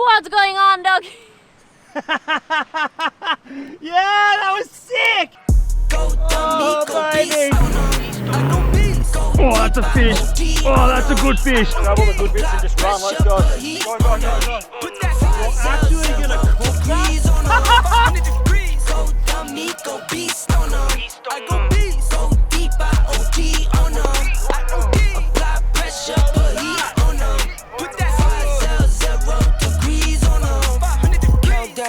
what's going on, dog. Yeah, that was sick! Oh, baby! Oh, that's a fish! Oh, that's a good fish! Grab all the good bits and just run, let's go. Go. You're actually gonna cook that?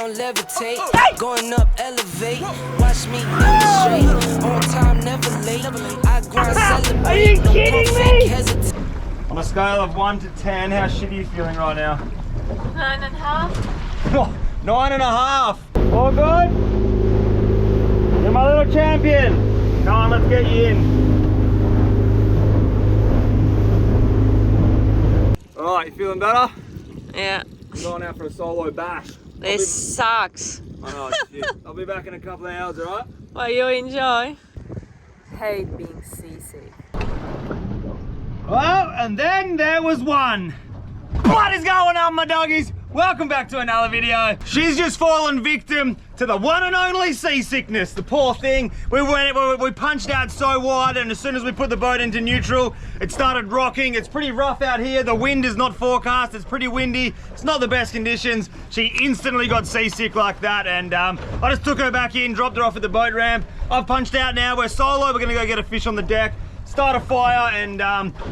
Levitate, going up, elevate. Watch me demonstrate. On time, never late. I grind, celebrate. Are you kidding me? On a scale of 1 to 10, how shitty are you feeling right now? 9.5. Oh, 9.5. All good? You're my little champion. Come on, let's get you in. Alright, you feeling better? Yeah. I'm going out for a solo bash. This sucks. I know, shit. I'll be back in a couple of hours, alright? Well, you enjoy. Hate being seasick. Well, and then there was one. What is going on, my doggies? Welcome back to another video. She's just fallen victim to the one and only seasickness. The poor thing. We punched out so wide, and as soon as we put the boat into neutral, it started rocking. It's pretty rough out here. The wind is not forecast. It's pretty windy. It's not the best conditions. She instantly got seasick like that, and I just took her back in, dropped her off at the boat ramp. I've punched out now. We're solo. We're gonna go get a fish on the deck, start a fire, and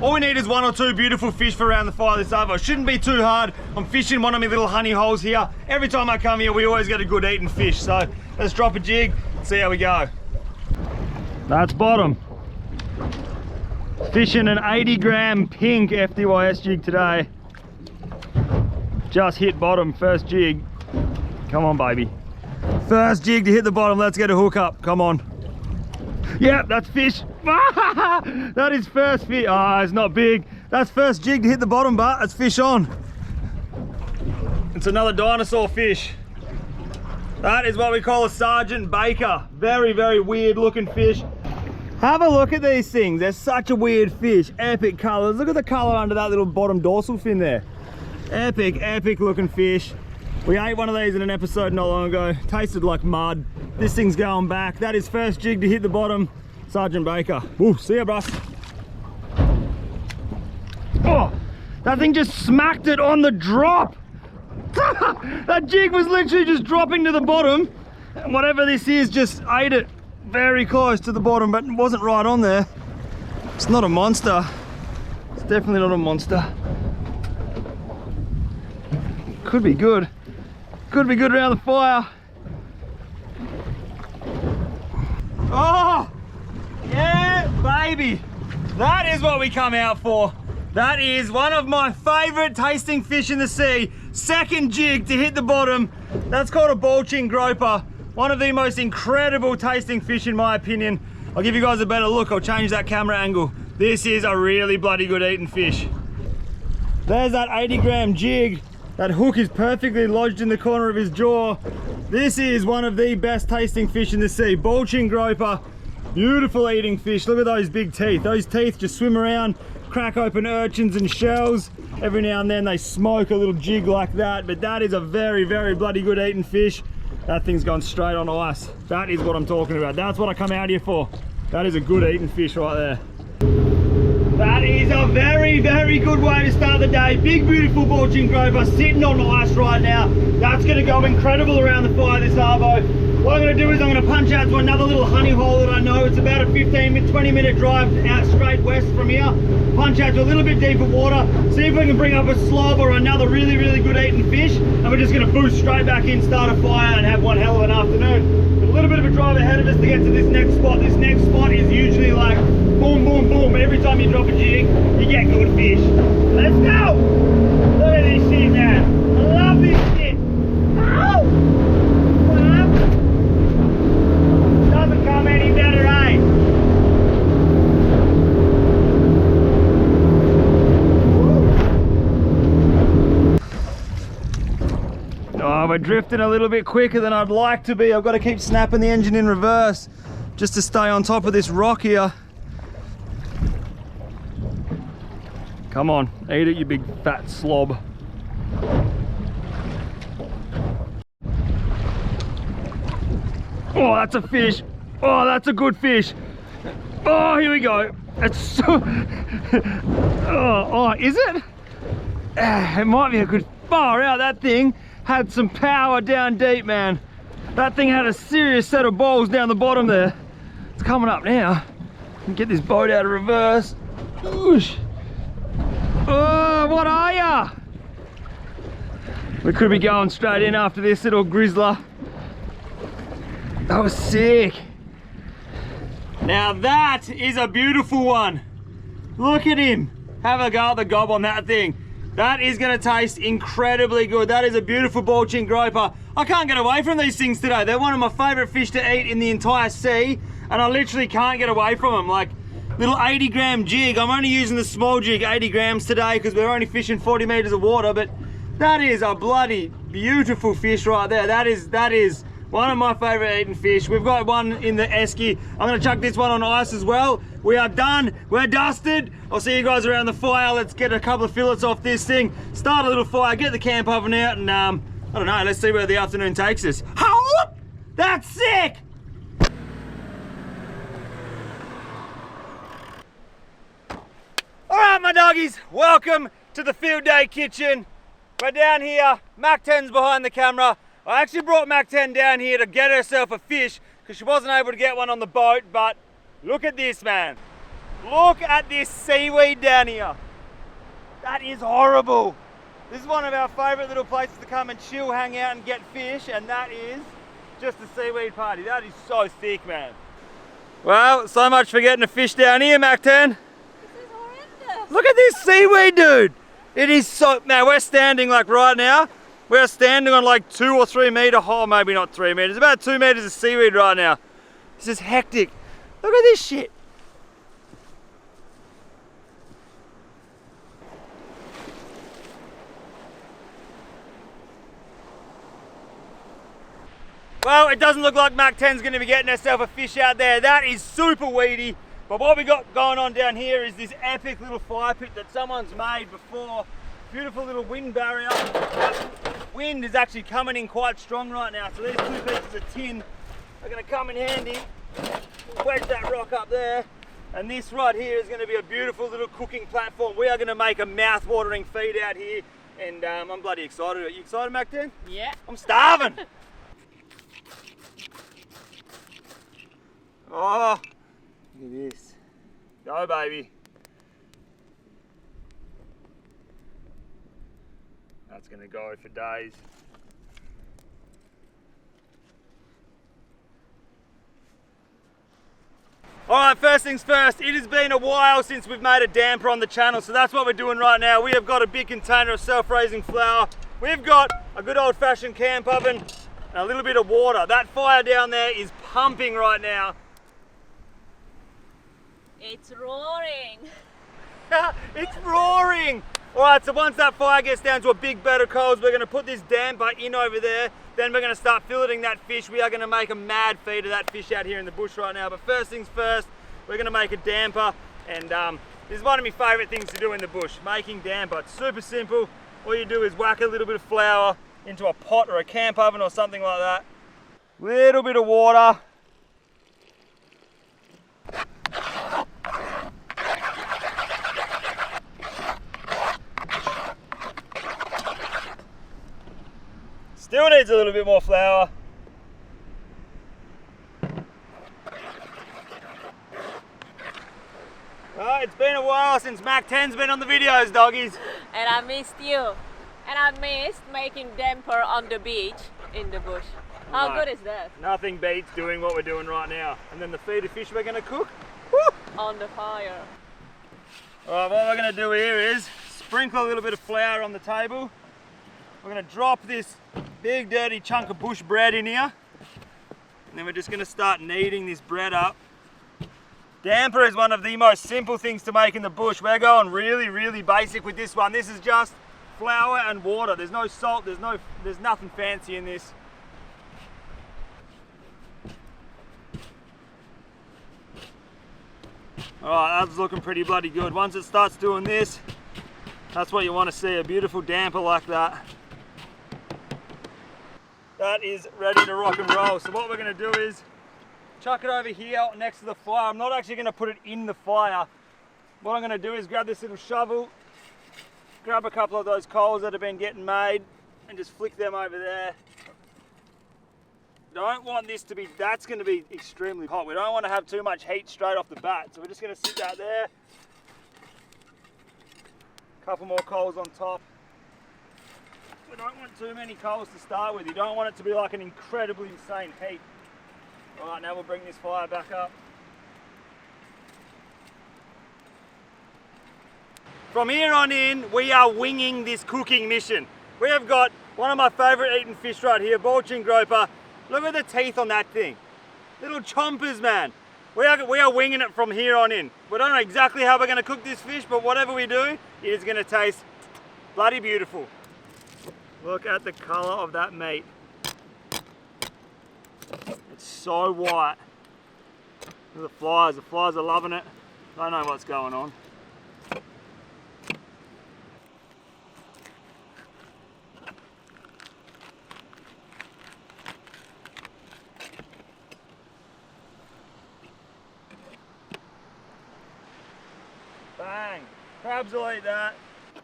all we need is 1 or 2 beautiful fish for around the fire this over. It shouldn't be too hard. I'm fishing one of my little honey holes here. Every time I come here, we always get a good eating fish. So let's drop a jig, see how we go. That's bottom. Fishing an 80-gram pink FDYS jig today. Just hit bottom, first jig. Come on, baby. First jig to hit the bottom, let's get a hook up, come on. Yep, that's fish. That is first fish. Ah, it's not big. That's first jig to hit the bottom, but it's fish on. It's another dinosaur fish. That is what we call a Sergeant Baker. Very, very weird looking fish. Have a look at these things. They're such a weird fish. Epic colors. Look at the color under that little bottom dorsal fin there. Epic, epic looking fish. We ate one of these in an episode not long ago. Tasted like mud. This thing's going back. That is first jig to hit the bottom. Sergeant Baker. Ooh, see ya, bruss. Oh, that thing just smacked it on the drop. That jig was literally just dropping to the bottom. And whatever this is just ate it very close to the bottom, but it wasn't right on there. It's not a monster. It's definitely not a monster. Could be good. Could be good around the fire. Oh, yeah, baby. That is what we come out for. That is one of my favorite tasting fish in the sea. Second jig to hit the bottom. That's called a bulging groper. One of the most incredible tasting fish in my opinion. I'll give you guys a better look. I'll change that camera angle. This is a really bloody good eating fish. There's that 80-gram jig. That hook is perfectly lodged in the corner of his jaw. This is one of the best tasting fish in the sea. Bulging groper, beautiful eating fish. Look at those big teeth. Those teeth just swim around, crack open urchins and shells. Every now and then they smoke a little jig like that, but that is a very, very bloody good eating fish. That thing's gone straight on ice. That is what I'm talking about. That's what I come out here for. That is a good eating fish right there. That is a very, very good way to start the day. Big, beautiful bulging groper sitting on ice right now. That's going to go incredible around the fire this arvo. What I'm going to do is I'm going to punch out to another little honey hole that I know. It's about a 20 minute drive out straight west from here. Punch out to a little bit deeper water. See if we can bring up a slob or another really, really good eating fish. And we're just going to boost straight back in, start a fire and have one hell of an afternoon. With a little bit of a drive ahead of us to get to this next spot. This next spot is usually like boom, boom, boom. Every time you drop a jig, you get good fish. Let's go! Look at this shit, man. I love this shit. Ow! Doesn't come any better, eh? Oh, we're drifting a little bit quicker than I'd like to be. I've got to keep snapping the engine in reverse just to stay on top of this rock here. Come on, eat it, you big fat slob. Oh, that's a fish. Oh, that's a good fish. Oh, here we go. It's so... oh, is it? It might be a good... Far out, that thing had some power down deep, man. That thing had a serious set of balls down the bottom there. It's coming up now. Get this boat out of reverse. Oosh. Oh, what are ya? We could be going straight in after this little grizzler. That was sick. Now that is a beautiful one. Look at him. Have a go at the gob on that thing. That is gonna taste incredibly good. That is a beautiful ball chin groper. I can't get away from these things today. They're one of my favorite fish to eat in the entire sea, and I literally can't get away from them. Like little 80-gram jig. I'm only using the small jig, 80 grams today, because we're only fishing 40 meters of water, but that is a bloody beautiful fish right there. That is one of my favorite eating fish. We've got one in the esky. I'm gonna chuck this one on ice as well. We are done, we're dusted. I'll see you guys around the fire. Let's get a couple of fillets off this thing, start a little fire, get the camp oven out, and I don't know, let's see where the afternoon takes us. Oh, that's sick! All right, my doggies, welcome to the field day kitchen. We're down here, Mac10's behind the camera. I actually brought Mac10 down here to get herself a fish because she wasn't able to get one on the boat, but look at this, man. Look at this seaweed down here. That is horrible. This is one of our favorite little places to come and chill, hang out and get fish, and that is just a seaweed party. That is so thick, man. Well, so much for getting a fish down here, Mac10. This is horrendous. Look at this seaweed, dude. It is so, now we're standing like right now, we're standing on like 2 or 3 meter, oh maybe not 3 meters, about 2 meters of seaweed right now. This is hectic. Look at this shit. Well, it doesn't look like Mac10's gonna be getting herself a fish out there. That is super weedy. But what we got going on down here is this epic little fire pit that someone's made before. Beautiful little wind barrier. That wind is actually coming in quite strong right now. So these 2 pieces of tin are gonna come in handy. Wedge that rock up there. And this right here is gonna be a beautiful little cooking platform. We are gonna make a mouth-watering feed out here. And I'm bloody excited. Are you excited, Mac10? Yeah. I'm starving. Oh, look at this. Go, baby. That's gonna go for days. All right, first things first, it has been a while since we've made a damper on the channel, so that's what we're doing right now. We have got a big container of self-raising flour. We've got a good old-fashioned camp oven and a little bit of water. That fire down there is pumping right now. It's roaring. It's roaring! Alright, so once that fire gets down to a big bed of coals, we're going to put this damper in over there. Then we're going to start filleting that fish. We are going to make a mad feed of that fish out here in the bush right now. But first things first, we're going to make a damper. And this is one of my favourite things to do in the bush, making damper. It's super simple. All you do is whack a little bit of flour into a pot or a camp oven or something like that. Little bit of water. Still needs a little bit more flour. Well, it's been a while since Mac10's been on the videos, doggies. And I missed you. And I missed making damper on the beach in the bush. How No. good is that? Nothing beats doing what we're doing right now. And then the feed of fish we're going to cook. Woo! On the fire. Alright, what we're going to do here is sprinkle a little bit of flour on the table. We're going to drop this big dirty chunk of bush bread in here. And then we're just going to start kneading this bread up. Damper is one of the most simple things to make in the bush. We're going really, really basic with this one. This is just flour and water. There's no salt, there's nothing fancy in this. Alright, that's looking pretty bloody good. Once it starts doing this, that's what you want to see, a beautiful damper like that. that is ready to rock and roll. So what we're going to do is chuck it over here next to the fire. I'm not actually going to put it in the fire. What I'm going to do is grab this little shovel, grab a couple of those coals that have been getting made, and just flick them over there. Don't want this to be, that's going to be extremely hot. We don't want to have too much heat straight off the bat. So we're just going to sit that there. Couple more coals on top. We don't want too many coals to start with. You don't want it to be like an incredibly insane heat. All right, now we'll bring this fire back up. From here on in, we are winging this cooking mission. We have got one of my favourite eating fish right here, bulging groper. Look at the teeth on that thing. Little chompers, man. We are winging it from here on in. We don't know exactly how we're going to cook this fish, but whatever we do, it is going to taste bloody beautiful. Look at the colour of that meat. It's so white. Look at the flies are loving it. Don't know what's going on. Bang! Crabs will eat that.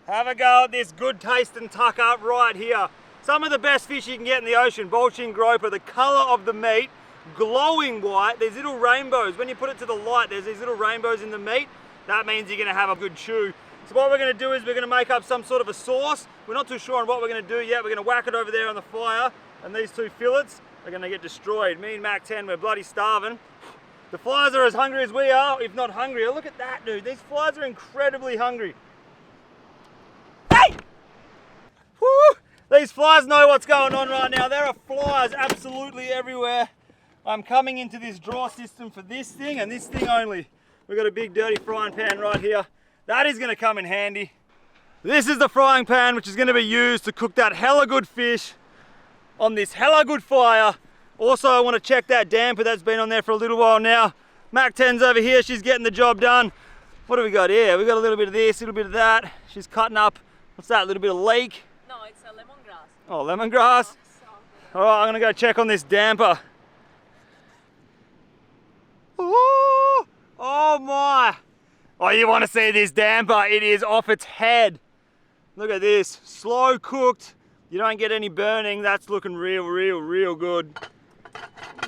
Have a go at this good tasting tuck up right here. Some of the best fish you can get in the ocean, bulging groper. The colour of the meat, glowing white. There's little rainbows. When you put it to the light, there's these little rainbows in the meat. That means you're going to have a good chew. So what we're going to do is we're going to make up some sort of a sauce. We're not too sure on what we're going to do yet. We're going to whack it over there on the fire. And these two fillets are going to get destroyed. Me and Mac10, we're bloody starving. The flies are as hungry as we are, if not hungrier. Look at that, dude. These flies are incredibly hungry. Hey! Woo! These flies know what's going on right now. There are flies absolutely everywhere. I'm coming into this draw system for this thing and this thing only. We've got a big dirty frying pan right here. That is going to come in handy. This is the frying pan which is going to be used to cook that hella good fish on this hella good fire. Also, I want to check that damper that's been on there for a little while now. Mac10's over here, she's getting the job done. What do we got here? We got a little bit of this, a little bit of that. She's cutting up, what's that, a little bit of leek? No, it's a lemongrass. Oh, lemongrass. All right, I'm gonna go check on this damper. Ooh, oh my. Oh, you wanna see this damper? It is off its head. Look at this, slow cooked. You don't get any burning. That's looking real good.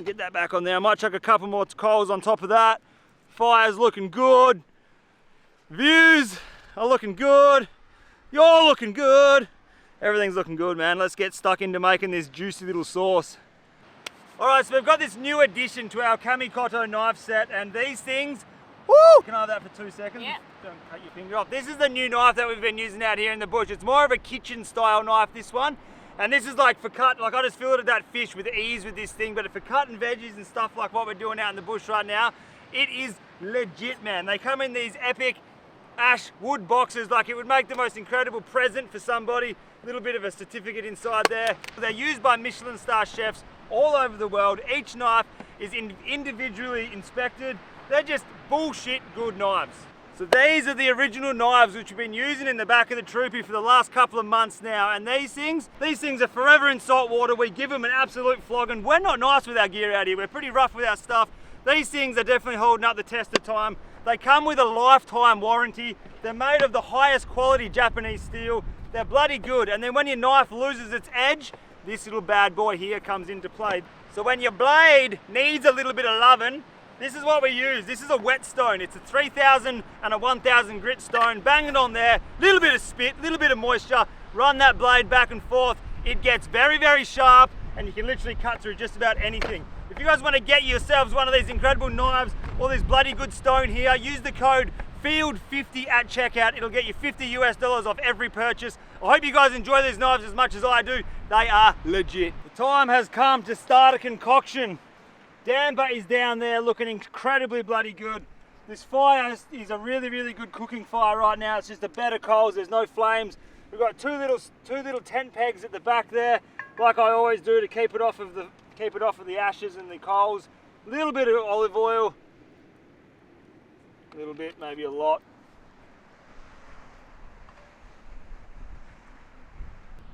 Get that back on there. I might chuck a couple more coals on top of that. Fire's looking good. Views are looking good. You're looking good. Everything's looking good, man. Let's get stuck into making this juicy little sauce. All right, so we've got this new addition to our Kamikoto knife set, and these things, woo! Can I have that for 2 seconds? Yeah. Don't cut your finger off. This is the new knife that we've been using out here in the bush. It's more of a kitchen style knife, this one. And this is like for cut, like I just filleted that fish with ease with this thing, but for cutting veggies and stuff like what we're doing out in the bush right now, it is legit, man. They come in these epic ash wood boxes, like it would make the most incredible present for somebody. A little bit of a certificate inside there. They're used by Michelin star chefs all over the world. Each knife is individually inspected. They're just bullshit good knives. So these are the original knives which we've been using in the back of the Troopy for the last couple of months now, and these things are forever in salt water. We give them an absolute flogging. We're not nice with our gear out here. We're pretty rough with our stuff. These things are definitely holding up the test of time. They come with a lifetime warranty. They're made of the highest quality Japanese steel. They're bloody good, and then when your knife loses its edge, this little bad boy here comes into play. So when your blade needs a little bit of loving, this is what we use. This is a wet stone. It's a 3000 and a 1000 grit stone. Bang it on there, little bit of spit, little bit of moisture, run that blade back and forth. It gets very sharp, and you can literally cut through just about anything. If you guys want to get yourselves one of these incredible knives, all this bloody good stone here, use the code FIELD50 at checkout. It'll get you $50 US off every purchase. I hope you guys enjoy these knives as much as I do. They are legit. The time has come to start a concoction. Damper is down there looking incredibly bloody good. This fire is a really good cooking fire right now. It's just a bed of coals, there's no flames. We've got two little tent pegs at the back there, like I always do, to keep it off of the ashes and the coals. A little bit of olive oil. A little bit, maybe a lot.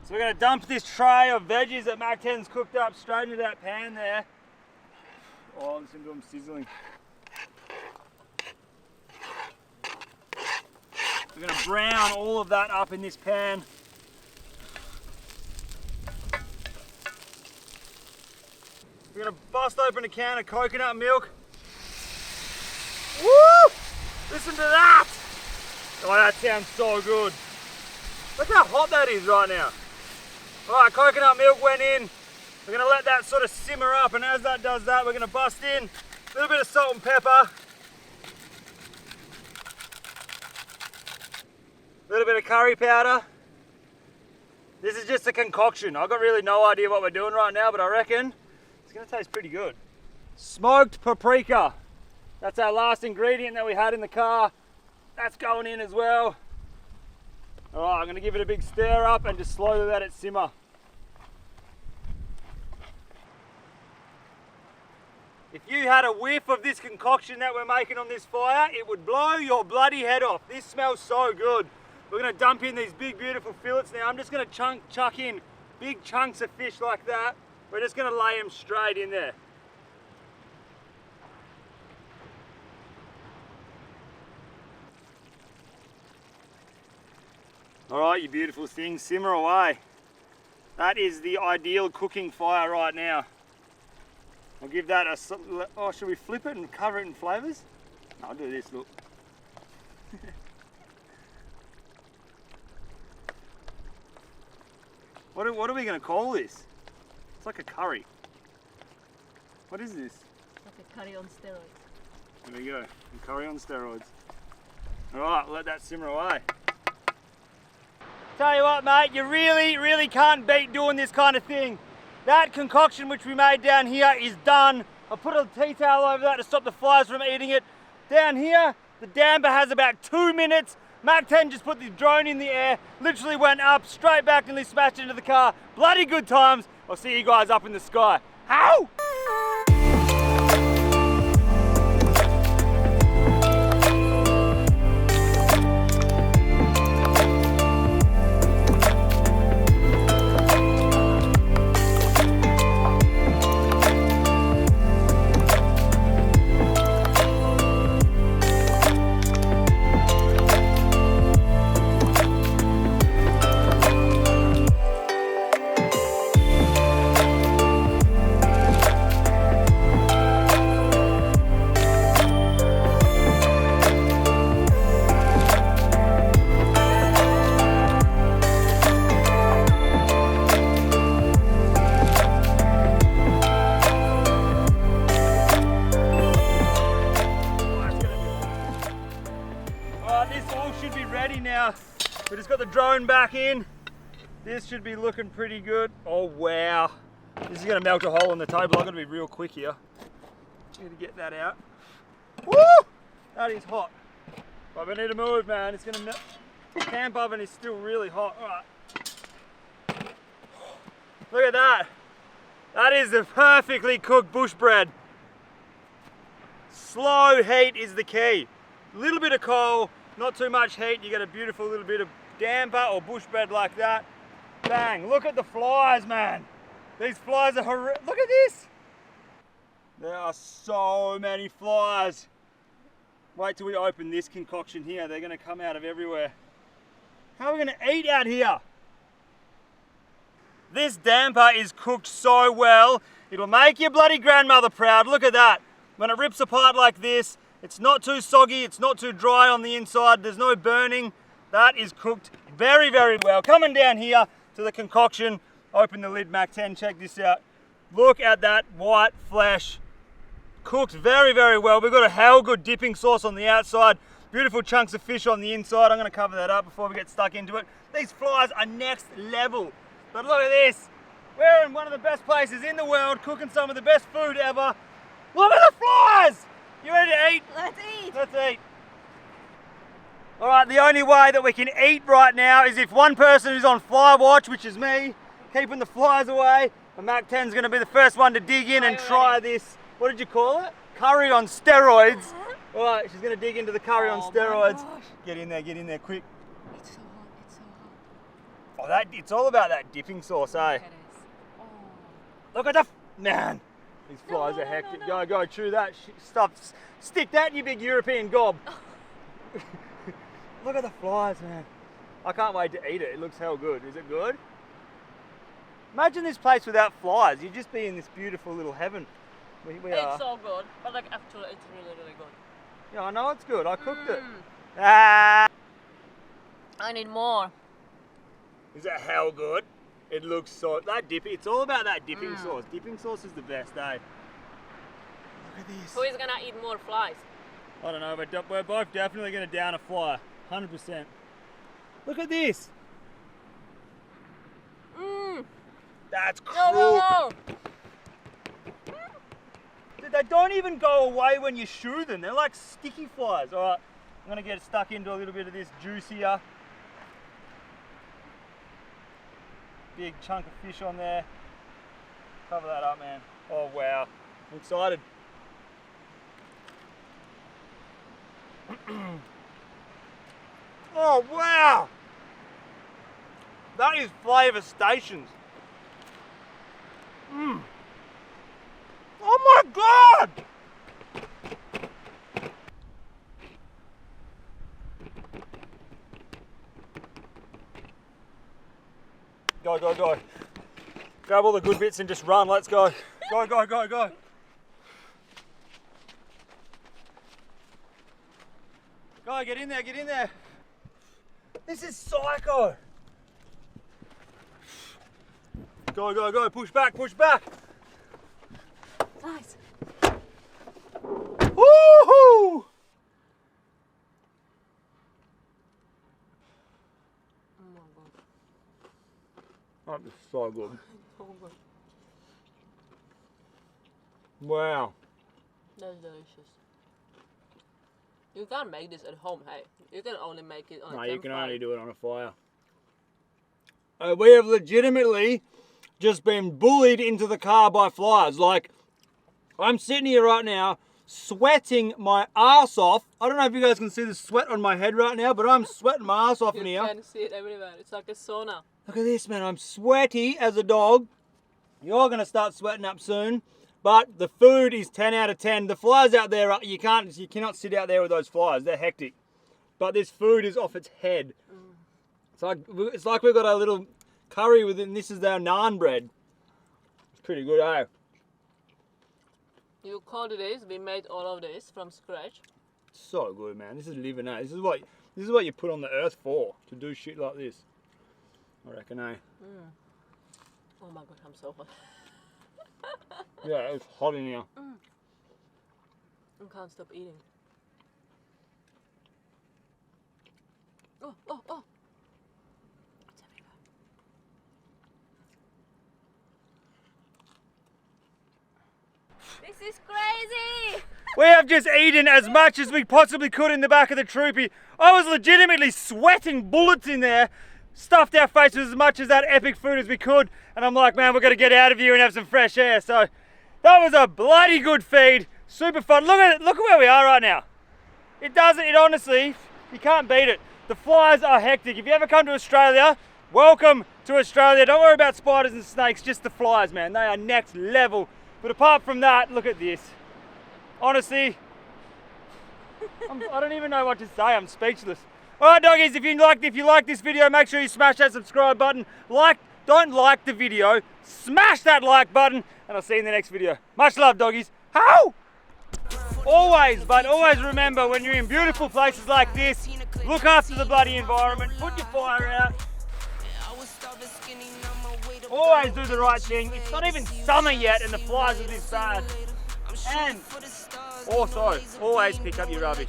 So we're going to dump this tray of veggies that Mac10's cooked up straight into that pan there. Oh, listen to them sizzling. We're going to brown all of that up in this pan. We're going to bust open a can of coconut milk. Woo! Listen to that! Oh, that sounds so good. Look how hot that is right now. Alright, coconut milk went in. We're going to let that sort of simmer up, and as that does that, we're going to bust in a little bit of salt and pepper. A little bit of curry powder. This is just a concoction. I've got really no idea what we're doing right now, but I reckon it's going to taste pretty good. Smoked paprika. That's our last ingredient that we had in the car. That's going in as well. Alright, I'm going to give it a big stir up and just slowly let it simmer. If you had a whiff of this concoction that we're making on this fire, it would blow your bloody head off. This smells so good. We're going to dump in these big beautiful fillets now. I'm just going to chuck in big chunks of fish like that. We're just going to lay them straight in there. Alright, you beautiful things, simmer away. That is the ideal cooking fire right now. I'll give that a... Oh, should we flip it and cover it in flavours? No, I'll do this, look. What are we going to call this? It's like a curry. What is this? Like a curry on steroids. There we go, a curry on steroids. Alright, let that simmer away. Tell you what, mate, you really can't beat doing this kind of thing. That concoction which we made down here is done. I put a tea towel over that to stop the flies from eating it. Down here, the damper has about 2 minutes. Mac10 just put the drone in the air, literally went up, straight back, and smashed into the car. Bloody good times. I'll see you guys up in the sky. How? We just got the drone back in. This should be looking pretty good. Oh wow. This is gonna melt a hole in the table. I've got to be real quick here. Need to get that out. Woo! That is hot. But we need to move, man. It's gonna melt. The camp oven is still really hot. Alright. Look at that. That is the perfectly cooked bush bread. Slow heat is the key. A little bit of coal, not too much heat. You get a beautiful little bit of damper or bush bread like that. Bang, look at the flies, man. These flies are horrific. Look at this. There are so many flies. Wait till we open this concoction here. They're gonna come out of everywhere. How are we gonna eat out here? This damper is cooked so well, it'll make your bloody grandmother proud. Look at that. When it rips apart like this, it's not too soggy, it's not too dry on the inside, there's no burning. That is cooked very, very well. Coming down here to the concoction, open the lid, Mac10, check this out. Look at that white flesh. Cooked very, very well. We've got a hell good dipping sauce on the outside, beautiful chunks of fish on the inside. I'm gonna cover that up before we get stuck into it. These flies are next level. But look at this. We're in one of the best places in the world, cooking some of the best food ever. Look at the flies! You ready to eat? Let's eat. Let's eat. All right, the only way that we can eat right now is if one person is on fly watch, which is me, keeping the flies away, and Mac10's gonna be the first one to dig in and try this. What did you call it? Curry on steroids. All right, she's gonna dig into the curry on steroids. Get in there, quick. It's so hot, it's so hot. Oh, it's all about that dipping sauce, eh? It is. Oh. Look at the, man. These flies are hectic. Go, chew that stuff. Stick that in your big European gob. Look at the flies, man. I can't wait to eat it. It looks hell good. Is it good? Imagine this place without flies. You'd just be in this beautiful little heaven. We are. It's so good, but like actually it's really, really good. Yeah, I know it's good. I cooked it. Ah. I need more. Is that hell good? It looks so, that dipping, it's all about that dipping sauce. Dipping sauce is the best, eh? Look at this. Who is gonna eat more flies? I don't know, but we're both definitely gonna down a fly. 100%. Look at this. That's cool. No. They don't even go away when you shoo them. They're like sticky flies. All right, I'm gonna get stuck into a little bit of this juicier. Big chunk of fish on there. Cover that up, man. Oh wow, I'm excited. Oh wow, that is flavour stations. Oh my God! Go. Grab all the good bits and just run, let's go. Go. Go, get in there. This is psycho. Go, push back. Flies. Woohoo! That is so good. Wow. That's delicious. You can't make this at home, hey. You can only make it on a campfire. You can only do it on a fire. We have legitimately just been bullied into the car by flies. Like, I'm sitting here right now, sweating my ass off. I don't know if you guys can see the sweat on my head right now, but I'm sweating my ass off in here. You can see it everywhere. It's like a sauna. Look at this, man. I'm sweaty as a dog. You're going to start sweating up soon. But the food is 10 out of 10. The flies out there, you cannot sit out there with those flies. They're hectic. But this food is off its head. It's like we've got a little curry with it, and this is our naan bread. It's pretty good, eh? You called this. We made all of this from scratch. So good, man. This is living, eh? This is what you put on the earth for, to do shit like this. I reckon, eh? Oh my God, I'm so hot. Yeah, it's hot in here. I can't stop eating. Oh. It's everywhere. This is crazy! We have just eaten as much as we possibly could in the back of the troopy. I was legitimately sweating bullets in there, stuffed our faces as much as that epic food as we could, and I'm like, man, we've got to get out of here and have some fresh air. So that was a bloody good feed, super fun. Look at it, look at where we are right now. It honestly, you can't beat it. The flies are hectic. If you ever come to Australia, welcome to Australia. Don't worry about spiders and snakes, just the flies, man. They are next level. But apart from that, look at this. Honestly, I don't even know what to say. I'm speechless. All right, doggies, if you like this video, make sure you smash that subscribe button. Don't like the video, smash that like button, and I'll see you in the next video. Much love, doggies. How? Always remember, when you're in beautiful places like this, look after the bloody environment, put your fire out. Always do the right thing. It's not even summer yet and the flies are this bad. And also, always pick up your rubbish.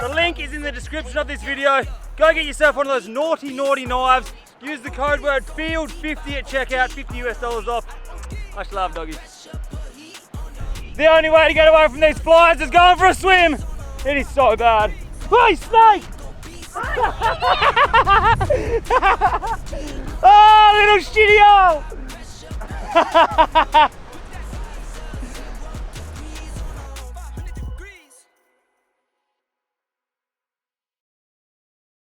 The link is in the description of this video. Go get yourself one of those naughty knives. Use the code word FIELD50 at checkout, $50 US off. Much love, doggies. The only way to get away from these flies is going for a swim. It is so bad. Hey, snake! Oh, little shitty-o!